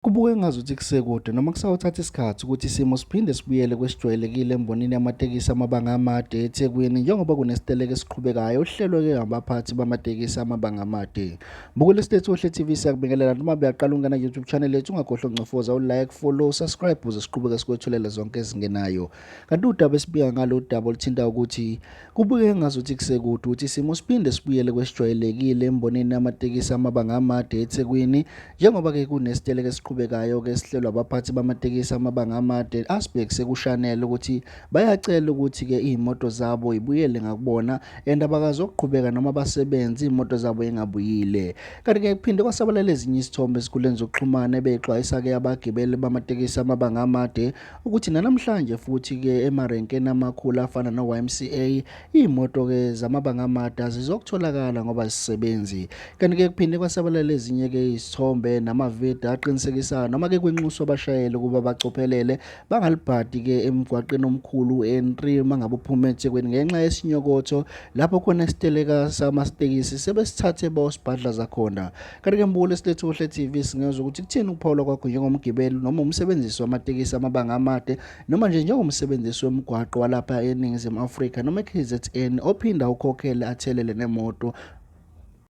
Kubukeka engazuthi kusekude noma kusawuthatha isikhathi ukuthi isimo siphinde sibuyele kwesijwayelekile embonini yamatekisi amabanga amade eThekwini njengoba kunesiteleka esiqhubekayo ohlelwe-ke abaphathi bamatekisi amabanga amade. Bukela isitethu Ohle TV siyakubingelela noma beyaqala ukungena ku-YouTube channel yethu ungakhohlwa ukuncofoza u-like, follow, subscribe ukuze siqhubeke sikwethulela zonke ezingenayo. Kanti udaba esibika ngalo udaba oluthinta ukuthi kubukeka engazuthi kusekude ukuthi isimo siphinde sibuyele kwesijwayelekile embonini yamatekisi amabanga amade eThekwini njengoba-ke kunesiteleka esiqhubekayo-ke esihlelwa abaphathi bamatekisi amabanga amade asibhekise kushanele ukuthi bayacela ukuthi-ke iy'moto zabo ibuyele ngakubona and abakazoqhubeka noma basebenze iy'moto zabo yingabuyile. Kanti-ke kuphinde kwasabalala ezinye izithombe ezikhuleni zokuxhumana ebeyixwayisa-ke abagibeli bamatekisi amabanga amade ukuthi nanamhlanje futhi-ke emarenkeni amakhulu afana no-YMCA iy'moto-ke zamabanga amade azizokutholakala ngoba zisebenzi. Kanti-ke kuphinde kwasabalala ezinye-ke izithombe namavidiyo aqinisekisayo noma-ke kwenxusa abashayeli ukuba bacophelele bangalibhadi-ke emgwaqeni omkhulu u-N3 uma ngabe uphuma eThekwini ngenxa yesinyokotho lapho khona isiteleka samatekisi sebesithathe bosibhadla zakhona. Kanti-ke mbulo esilethu Ohle TV singezwa ukuthi kuthini ukuphawula kwakho njengomgibeli noma umsebenzisi wamatekisi amabanga amade noma nje njengomsebenzisi wemigwaqo walapha eNingizimu Afrika noma e-KZN ophinda ukhokhele athelele nemoto